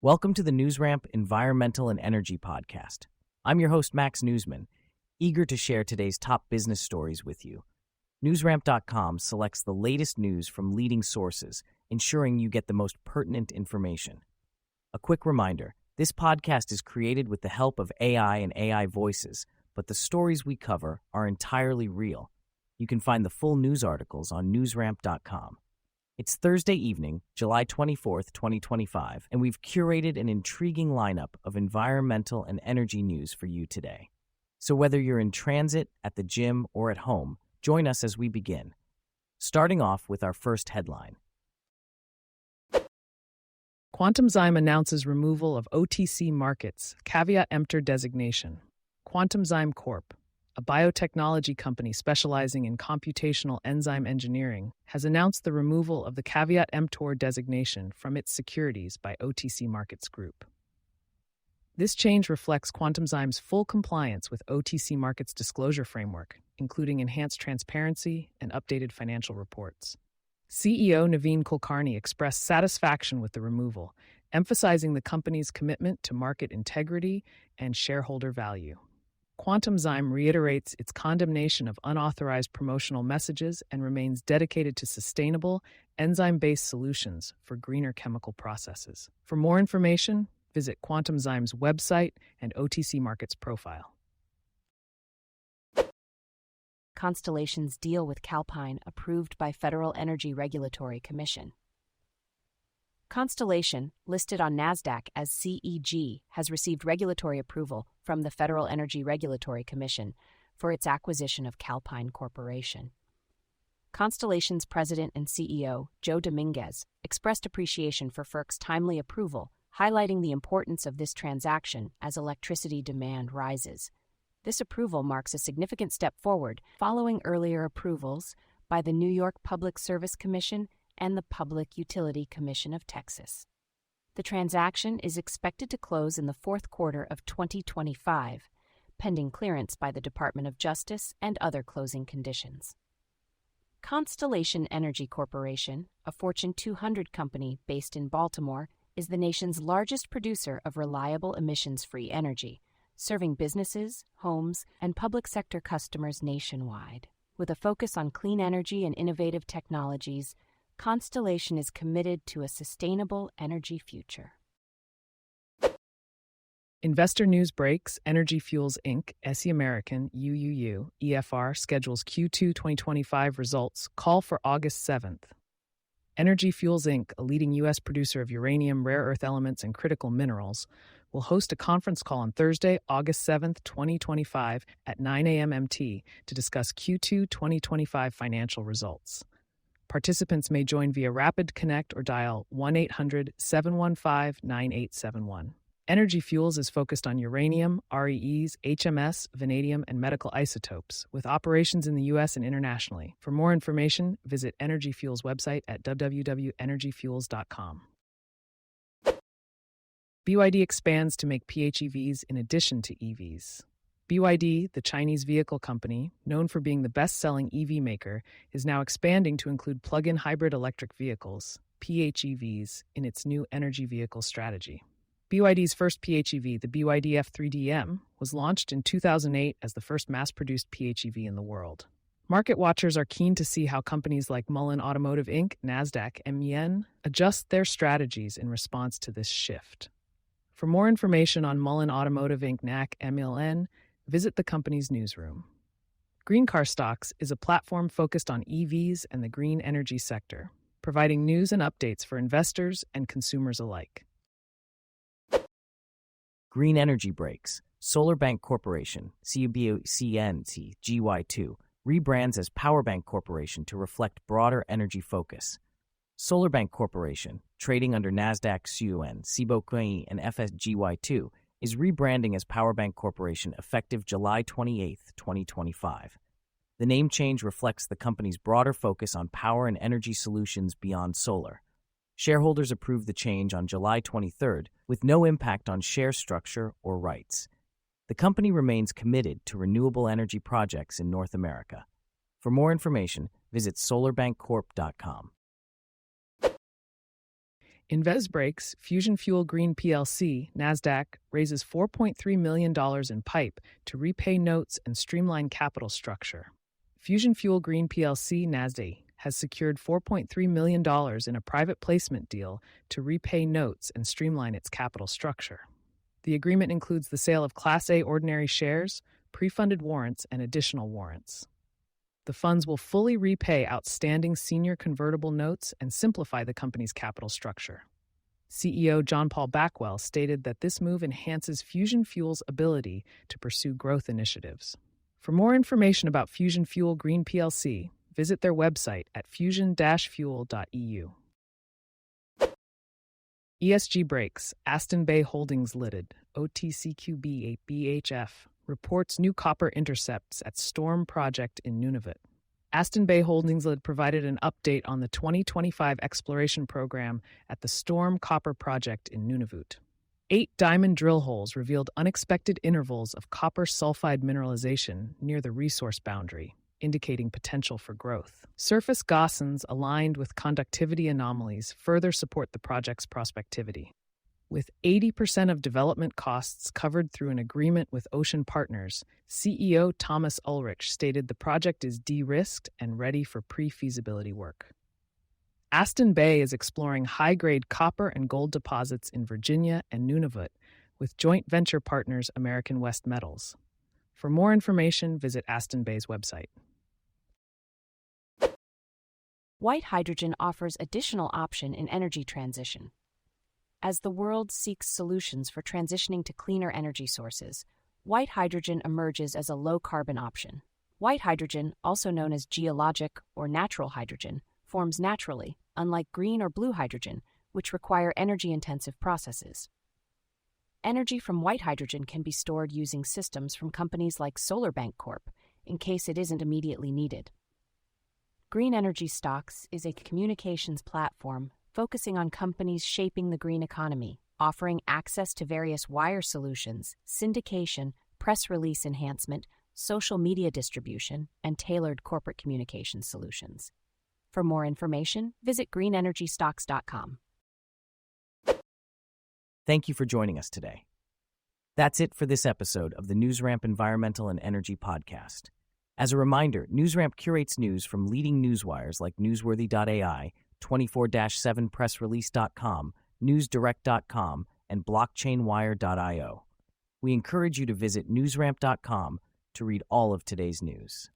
Welcome to the NewsRamp Environmental and Energy Podcast. I'm your host, Max Newsman, eager to share today's top business stories with you. NewsRamp.com selects the latest news from leading sources, ensuring you get the most pertinent information. A quick reminder, this podcast is created with the help of AI and AI voices, but the stories we cover are entirely real. You can find the full news articles on NewsRamp.com. It's Thursday evening, July 24th, 2025, and we've curated an intriguing lineup of environmental and energy news for you today. So whether you're in transit, at the gym, or at home, join us as we begin. Starting off with our first headline. Quantumzyme announces removal of OTC Markets, caveat emptor designation. Quantumzyme Corp, a biotechnology company specializing in computational enzyme engineering, has announced the removal of the caveat emptor designation from its securities by OTC Markets Group. This change reflects Quantumzyme's full compliance with OTC Markets disclosure framework, including enhanced transparency and updated financial reports. CEO Naveen Kulkarni expressed satisfaction with the removal, emphasizing the company's commitment to market integrity and shareholder value. Quantumzyme reiterates its condemnation of unauthorized promotional messages and remains dedicated to sustainable, enzyme-based solutions for greener chemical processes. For more information, visit Quantumzyme's website and OTC Markets profile. Constellation's deal with Calpine approved by Federal Energy Regulatory Commission. Constellation, listed on NASDAQ as CEG, has received regulatory approval from the Federal Energy Regulatory Commission for its acquisition of Calpine Corporation. Constellation's president and CEO, Joe Dominguez, expressed appreciation for FERC's timely approval, highlighting the importance of this transaction as electricity demand rises. This approval marks a significant step forward following earlier approvals by the New York Public Service Commission and the Public Utility Commission of Texas. The transaction is expected to close in the fourth quarter of 2025, pending clearance by the Department of Justice and other closing conditions. Constellation Energy Corporation, a Fortune 200 company based in Baltimore, is the nation's largest producer of reliable emissions-free energy, serving businesses, homes, and public sector customers nationwide. With a focus on clean energy and innovative technologies, Constellation is committed to a sustainable energy future. Investor news breaks. Energy Fuels Inc., SE American, UUU, EFR schedules Q2 2025 results call for August 7th. Energy Fuels Inc., a leading U.S. producer of uranium, rare earth elements, and critical minerals, will host a conference call on Thursday, August 7th, 2025 at 9 a.m. MT to discuss Q2 2025 financial results. Participants may join via Rapid Connect or dial 1-800-715-9871. Energy Fuels is focused on uranium, REEs, HMS, vanadium, and medical isotopes, with operations in the U.S. and internationally. For more information, visit Energy Fuels' website at www.energyfuels.com. BYD expands to make PHEVs in addition to EVs. BYD, the Chinese vehicle company, known for being the best-selling EV maker, is now expanding to include plug-in hybrid electric vehicles, PHEVs, in its new energy vehicle strategy. BYD's first PHEV, the BYD F3DM, was launched in 2008 as the first mass-produced PHEV in the world. Market watchers are keen to see how companies like Mullen Automotive Inc., NASDAQ, MEN, adjust their strategies in response to this shift. For more information on Mullen Automotive Inc., NAC, MEN, visit the company's newsroom. GreenEnergyStocks is a platform focused on EVs and the green energy sector, providing news and updates for investors and consumers alike. Green Energy Breaks. SolarBank Corporation, CBOCNC GY2, rebrands as PowerBank Corporation to reflect broader energy focus. SolarBank Corporation, trading under NASDAQ CUN, CBOCI, and FSGY2, is rebranding as PowerBank Corporation effective July 28, 2025. The name change reflects the company's broader focus on power and energy solutions beyond solar. Shareholders approved the change on July 23rd, with no impact on share structure or rights. The company remains committed to renewable energy projects in North America. For more information, visit SolarBankCorp.com. In Vesbreaks, Fusion Fuel Green plc, NASDAQ, raises $4.3 million in PIPE to repay notes and streamline capital structure. Fusion Fuel Green plc, NASDAQ, has secured $4.3 million in a private placement deal to repay notes and streamline its capital structure. The agreement includes the sale of Class A ordinary shares, pre-funded warrants, and additional warrants. The funds will fully repay outstanding senior convertible notes and simplify the company's capital structure. CEO John Paul Backwell stated that this move enhances Fusion Fuel's ability to pursue growth initiatives. For more information about Fusion Fuel Green plc, visit their website at fusion-fuel.eu. ESG breaks. Aston Bay Holdings Ltd, OTCQB BHF, reports new copper intercepts at Storm project in Nunavut. Aston Bay Holdings Ltd provided an update on the 2025 exploration program at the Storm copper project in Nunavut. 8 diamond drill holes revealed unexpected intervals of copper sulfide mineralization near the resource boundary, indicating potential for growth. Surface gaussons aligned with conductivity anomalies further support the project's prospectivity. With 80% of development costs covered through an agreement with Ocean Partners, CEO Thomas Ulrich stated the project is de-risked and ready for pre-feasibility work. Aston Bay is exploring high-grade copper and gold deposits in Virginia and Nunavut with joint venture partners American West Metals. For more information, visit Aston Bay's website. White hydrogen offers additional option in energy transition. As the world seeks solutions for transitioning to cleaner energy sources, white hydrogen emerges as a low-carbon option. White hydrogen, also known as geologic or natural hydrogen, forms naturally, unlike green or blue hydrogen, which require energy-intensive processes. Energy from white hydrogen can be stored using systems from companies like SolarBank Corp, in case it isn't immediately needed. GreenEnergyStocks is a communications platform focusing on companies shaping the green economy, offering access to various wire solutions, syndication, press release enhancement, social media distribution, and tailored corporate communication solutions. For more information, visit greenenergystocks.com. Thank you for joining us today. That's it for this episode of the NewsRamp Environmental and Energy Podcast. As a reminder, NewsRamp curates news from leading newswires like newsworthy.ai, 24/7pressrelease.com, newsdirect.com, and blockchainwire.io. We encourage you to visit newsramp.com to read all of today's news.